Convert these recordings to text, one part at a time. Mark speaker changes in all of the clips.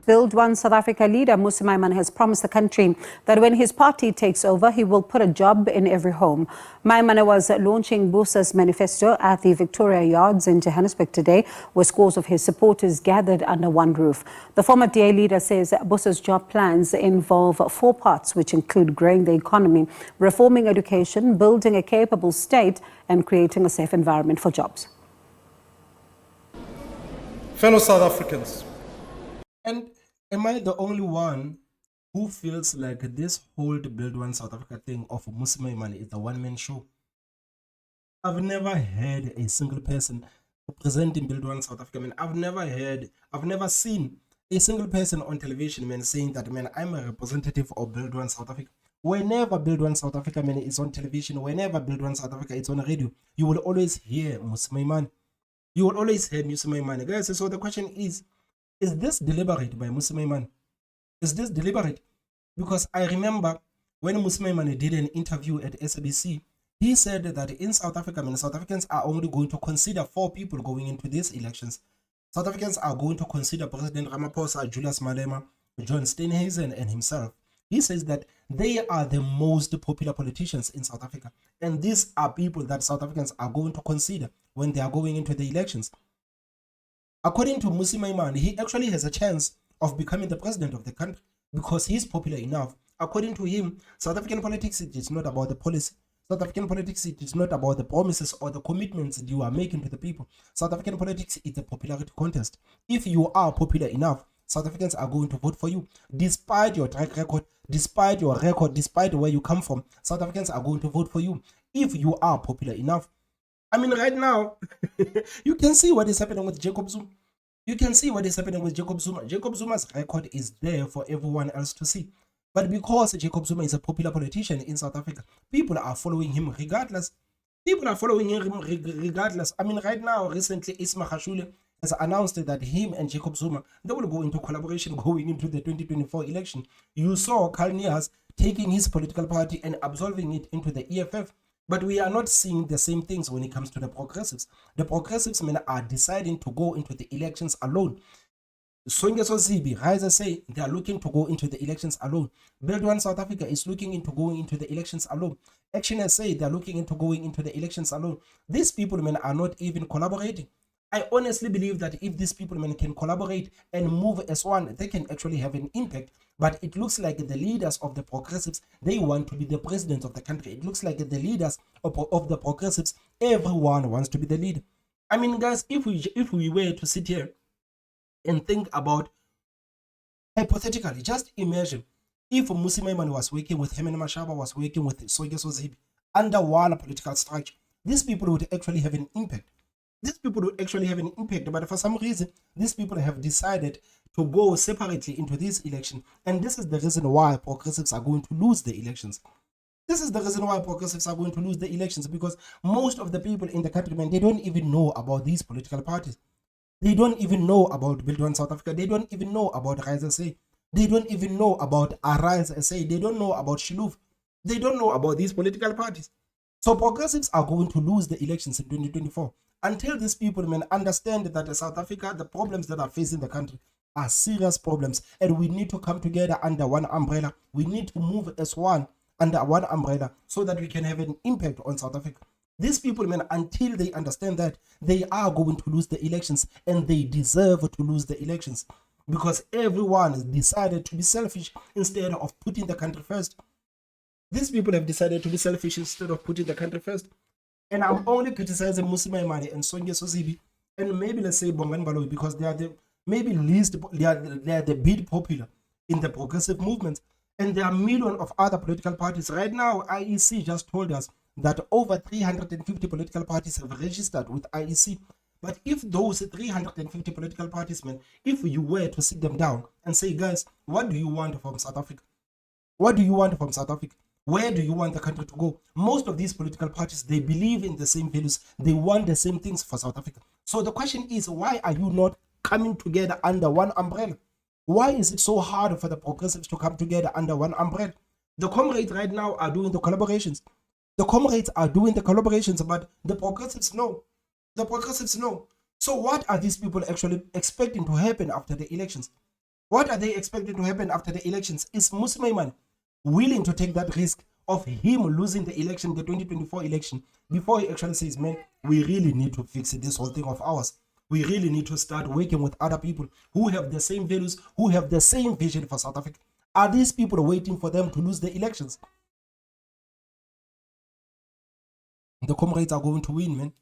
Speaker 1: Build One South Africa leader Mmusi Maimane has promised the country that when his party takes over, he will put a job in every home. Maimane was launching Busa's manifesto at the Victoria Yards in Johannesburg today, where scores of his supporters gathered under one roof. The former DA leader says Busa's job plans involve 4 parts, which include growing the economy, reforming education, building a capable state, and creating a safe environment for jobs.
Speaker 2: Fellow South Africans, and am I the only one who feels like this whole Build One South Africa thing of Mmusi Maimane is a one-man show? I've never heard a single person representing Build One South Africa. I've never seen a single person on television, saying that, I'm a representative of Build One South Africa. Whenever Build One South Africa, is on television, whenever Build One South Africa is on radio, you will always hear Mmusi Maimane. You will always hear Mmusi Maimane. Guys, so the question is this deliberate by Mmusi Maimane? Is this deliberate? Because I remember when Mmusi Maimane did an interview at SABC, he said that in South Africa, South Africans are only going to consider 4 people going into these elections. South Africans are going to consider President Ramaphosa, Julius Malema, John Steenhuisen, and himself. He says that they are the most popular politicians in South Africa. And these are people that South Africans are going to consider when they are going into the elections. According to Mmusi Maimane, he actually has a chance of becoming the president of the country because he's popular enough. According to him, South African politics is not about the policy. South African politics is not about the promises or the commitments that you are making to the people. South African politics is a popularity contest. If you are popular enough, South Africans are going to vote for you. Despite your track record, despite your record, despite where you come from, South Africans are going to vote for you if you are popular enough. Right now, you can see what is happening with Jacob Zuma. You can see what is happening with Jacob Zuma. Jacob Zuma's record is there for everyone else to see. But because Jacob Zuma is a popular politician in South Africa, people are following him regardless. People are following him regardless. Right now, recently, Isma Khashule has announced that him and Jacob Zuma, they will go into collaboration going into the 2024 election. You saw Karl Neas taking his political party and absorbing it into the EFF. But we are not seeing the same things when it comes to the progressives. The progressives are deciding to go into the elections alone. Songeso Zibi, Riser say they are looking to go into the elections alone. Build One South Africa is looking into going into the elections alone. Actioners say they are looking into going into the elections alone. These people are not even collaborating. I honestly believe that if these people can collaborate and move as one, they can actually have an impact. But it looks like the leaders of the progressives, they want to be the president of the country. It looks like the leaders of the progressives, everyone wants to be the leader. Guys, if we were to sit here and think about, hypothetically, just imagine if Mmusi Maimane was working with Herman Mashaba, was working with Songeso Zibi under one political structure, these people would actually have an impact. These people would actually have an impact, but for some reason, these people have decided to go separately into this election, and this is the reason why progressives are going to lose the elections. This is the reason why progressives are going to lose the elections, because most of the people in the country, they don't even know about these political parties. They don't even know about Build One South Africa. They don't even know about Rise SA. They don't even know about Arise SA. They don't know about Shiluf. They don't know about these political parties. So progressives are going to lose the elections in 2024. Until these people understand that South Africa, the problems that are facing the country are serious problems, and we need to come together under one umbrella. We need to move as one under one umbrella so that we can have an impact on South Africa. These people, until they understand that, they are going to lose the elections, and they deserve to lose the elections because everyone has decided to be selfish instead of putting the country first. These people have decided to be selfish instead of putting the country first. And I'm only criticizing Mmusi Maimane and Songeso Zibi and maybe let's say Bongani Baloyi because they are the bit popular in the progressive movement. And there are millions of other political parties. Right now, IEC just told us that over 350 political parties have registered with IEC. But if those 350 political parties, if you were to sit them down and say, guys, what do you want from South Africa? What do you want from South Africa? Where do you want the country to go? Most of these political parties, they believe in the same values. They want the same things for South Africa. So the question is, why are you not coming together under one umbrella? Why is it so hard for the progressives to come together under one umbrella? The comrades right now are doing the collaborations. The comrades are doing the collaborations, but the progressives know. The progressives know. So what are these people actually expecting to happen after the elections? What are they expecting to happen after the elections? Is Mmusi Maimane willing to take that risk of him losing the election, the 2024 election, before he actually says, man, we really need to fix this whole thing of ours. We really need to start working with other people who have the same values, who have the same vision for South Africa. Are these people waiting for them to lose the elections? The comrades are going to win, man.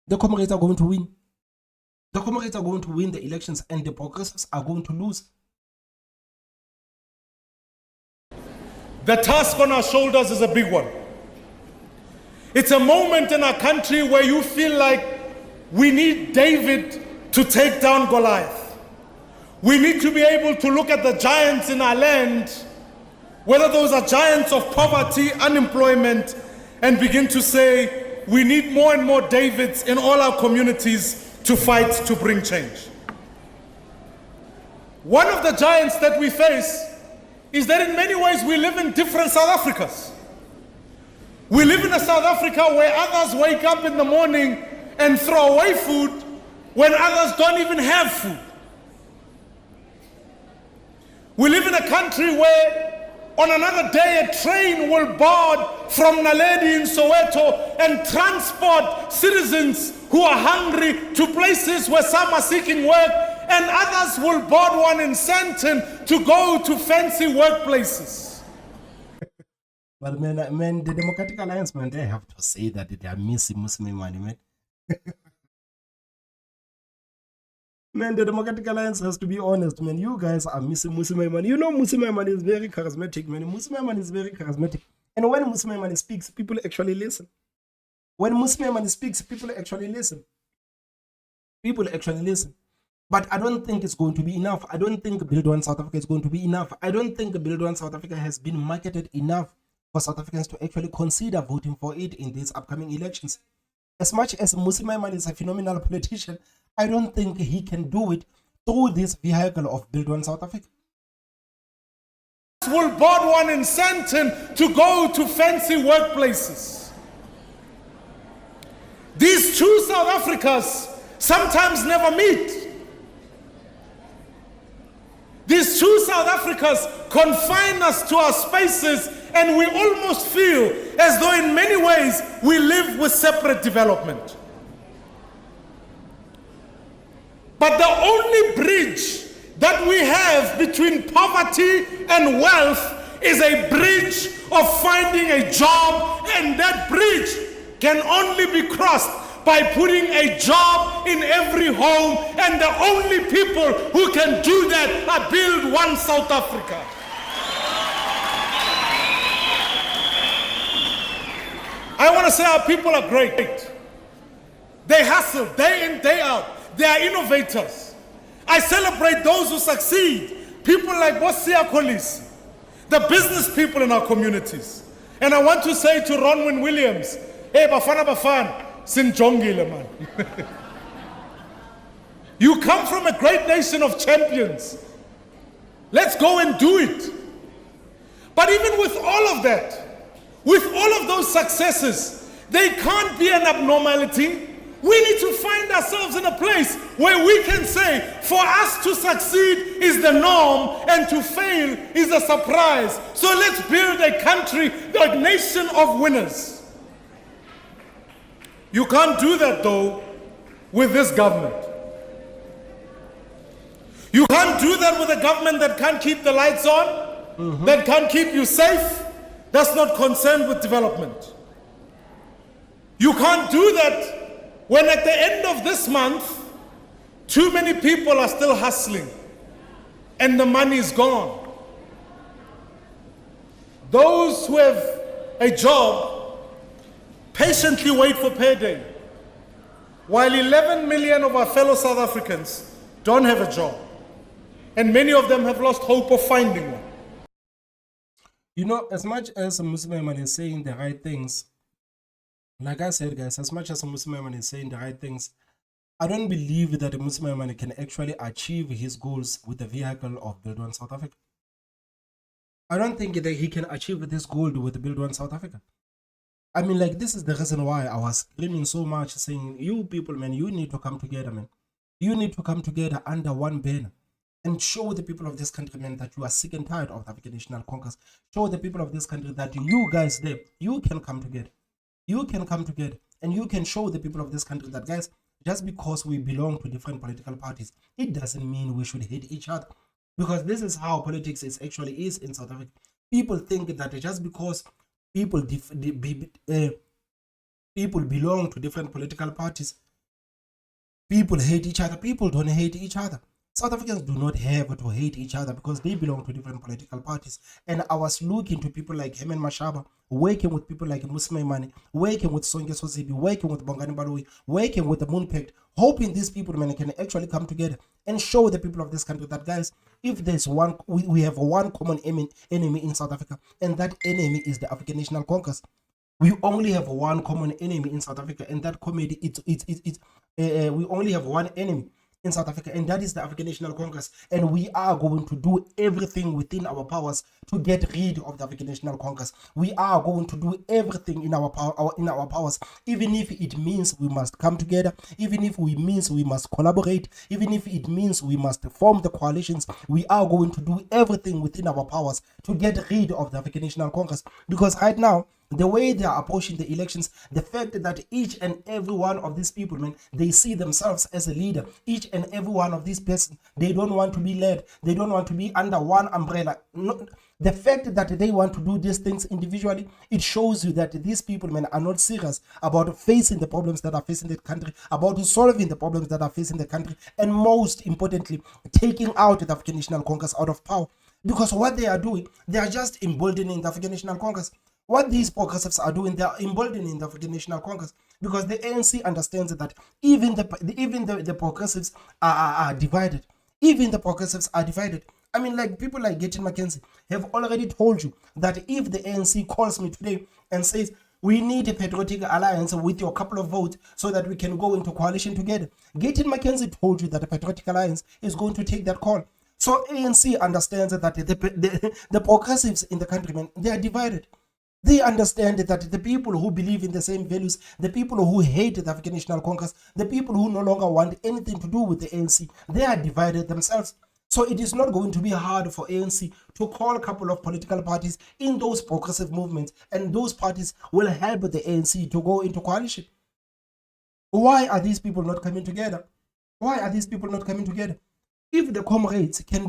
Speaker 2: The comrades are going to win. The comrades are going to win the elections and the progressives are going to lose.
Speaker 3: The task on our shoulders is a big one. It's a moment in our country where you feel like we need David to take down Goliath. We need to be able to look at the giants in our land, whether those are giants of poverty, unemployment, and begin to say, we need more and more Davids in all our communities to fight to bring change. One of the giants that we face is that in many ways we live in different South Africas. We live in a South Africa where others wake up in the morning and throw away food when others don't even have food. We live in a country where on another day a train will board from Naledi in Soweto and transport citizens who are hungry to places where some are seeking work, and others will board one in Sandton to go to fancy workplaces.
Speaker 2: But man, the Democratic Alliance, man, they have to say that they are missing Mmusi Maimane, man. Man, the Democratic Alliance has to be honest, man. You guys are missing Mmusi Maimane. You know Mmusi Maimane is very charismatic, man. Mmusi Maimane is very charismatic. And when Mmusi Maimane speaks, people actually listen. When Mmusi Maimane speaks, people actually listen. People actually listen. But I don't think it's going to be enough. I don't think Build One South Africa is going to be enough. I don't think Build One South Africa has been marketed enough for South Africans to actually consider voting for it in these upcoming elections. As much as Mmusi Maimane is a phenomenal politician, I don't think he can do it through this vehicle of Build One South Africa.
Speaker 3: Will board one in Sandton to go to fancy workplaces. These two South Africas sometimes never meet. These two South Africas confine us to our spaces, and we almost feel as though in many ways we live with separate development. But the only bridge that we have between poverty and wealth is a bridge of finding a job, and that bridge can only be crossed by putting a job in every home, and the only people who can do that are Build One South Africa. I want to say our people are great. They hustle day in, day out. They are innovators. I celebrate those who succeed. People like Bosia Kolisi, the business people in our communities. And I want to say to Ronwin Williams, hey, Bafana, Sinjongile, man. You come from a great nation of champions. Let's go and do it. But even with all of that, with all of those successes, they can't be an abnormality. We need to find ourselves in a place where we can say, for us to succeed is the norm and to fail is a surprise. So let's build a country, a nation of winners. You can't do that though with this government. You can't do that with a government that can't keep the lights on, that can't keep you safe, that's not concerned with development. You can't do that when at the end of this month, too many people are still hustling and the money is gone. Those who have a job patiently wait for payday, while 11 million of our fellow South Africans don't have a job, and many of them have lost hope of finding one.
Speaker 2: You know, as much as Mmusi Maimane is saying the right things, like I said, guys, as much as Mmusi Maimane is saying the right things, I don't believe that Mmusi Maimane can actually achieve his goals with the vehicle of Build One South Africa. I don't think that he can achieve this goal with Build One South Africa. I mean, like, this is the reason why I was screaming so much, saying, you people, man, you need to come together, man. You need to come together under one banner. and show the people of this country, man, that you are sick and tired of the African National Congress. Show the people of this country that you guys there, you can come together. You can come together and you can show the people of this country that, guys, just because we belong to different political parties, it doesn't mean we should hate each other. Because this is how politics actually is in South Africa. People think that just because people belong to different political parties, people hate each other. People don't hate each other. South Africans do not have to hate each other because they belong to different political parties. And I was looking to people like Herman Mashaba, working with people like Mmusi Maimane, working with Sonke Sozibi, working with Bongani Baloyi, working with the Moon Pact, hoping these people, man, can actually come together and show the people of this country that, guys, if there's one, we have one common enemy in South Africa, and that enemy is the African National Congress. We only have one common enemy in South Africa, and that committee, we only have one enemy in South Africa, and that is the African National Congress. And we are going to do everything within our powers to get rid of the African National Congress. We are going to do everything in our powers, even if it means we must come together, even if it means we must collaborate, even if it means we must form the coalitions. We are going to do everything within our powers to get rid of the African National Congress. Because right now, the way they are approaching the elections, the fact that each and every one of these people, man, they see themselves as a leader. Each and every one of these persons, they don't want to be led. They don't want to be under one umbrella. No, the fact that they want to do these things individually, it shows you that these people, man, are not serious about facing the problems that are facing the country, about solving the problems that are facing the country, and most importantly, taking out the African National Congress out of power. Because what they are doing, they are just emboldening the African National Congress. What these progressives are doing, they are emboldening the African National Congress, because the ANC understands that even the progressives are divided. Even the progressives are divided. I mean, like people like Gettin McKenzie have already told you that if the ANC calls me today and says, we need a patriotic alliance with your couple of votes so that we can go into coalition together, Gettin McKenzie told you that the patriotic alliance is going to take that call. So ANC understands that the progressives in the country, man, they are divided. They understand that the people who believe in the same values, the people who hate the African National Congress, the people who no longer want anything to do with the ANC, they are divided themselves. So it is not going to be hard for ANC to call a couple of political parties in those progressive movements, and those parties will help the ANC to go into coalition. Why are these people not coming together? Why are these people not coming together? If the comrades can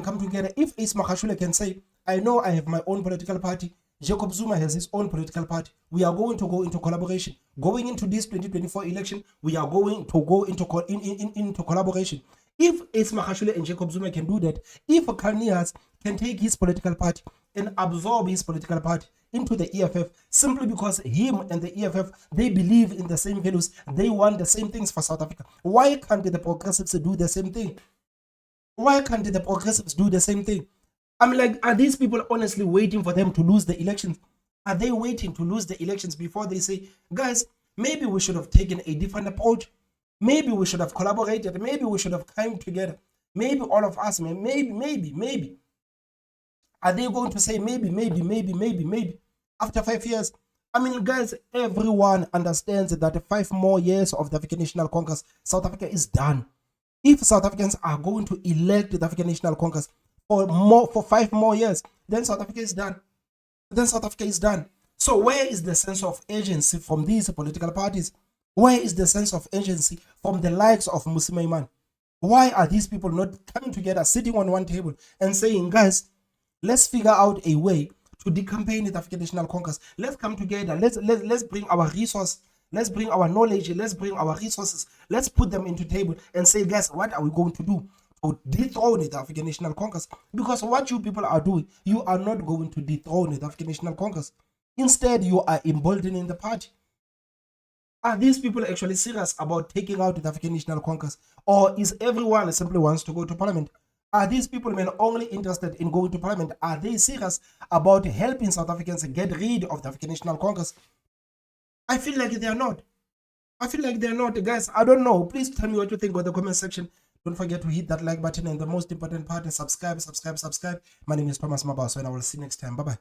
Speaker 2: come together, if Ace Magashule can say, I know I have my own political party, Jacob Zuma has his own political party, we are going to go into collaboration. Going into this 2024 election, we are going to go into collaboration. If Ace Magashule and Jacob Zuma can do that, if Karnias can take his political party and absorb his political party into the EFF, simply because him and the EFF, they believe in the same values, they want the same things for South Africa. Why can't the progressives do the same thing? Why can't the progressives do the same thing? I mean, like, are these people honestly waiting for them to lose the elections? Are they waiting to lose the elections before they say, guys, maybe we should have taken a different approach. Maybe we should have collaborated. Maybe we should have come together. Maybe all of us, maybe. Are they going to say maybe after 5 years? I mean, guys, everyone understands that 5 more years of the African National Congress, South Africa is done. If South Africans are going to elect the African National Congress for 5 more years, then South Africa is done. So where is the sense of urgency from these political parties? Where is the sense of urgency from the likes of Mmusi Maimane? Why are these people not coming together, sitting on one table and saying, guys, let's figure out a way to decampaign the African National Congress. Let's come together. Let's bring our resources. Let's bring our knowledge. Let's bring our resources. Let's put them into the table and say, guys, what are we going to do to dethrone the African National Congress? Because what you people are doing, you are not going to dethrone the African National Congress. Instead, you are emboldening the party. Are these people actually serious about taking out the African National Congress? Or is everyone simply wants to go to parliament? Are these people, men, only interested in going to parliament? Are they serious about helping South Africans get rid of the African National Congress? I feel like they are not. Guys. I don't know. Please tell me what you think in the comment section. Don't forget to hit that like button, and the most important part is subscribe. My name is Thomas Mabaso, and I will see you next time. Bye-bye.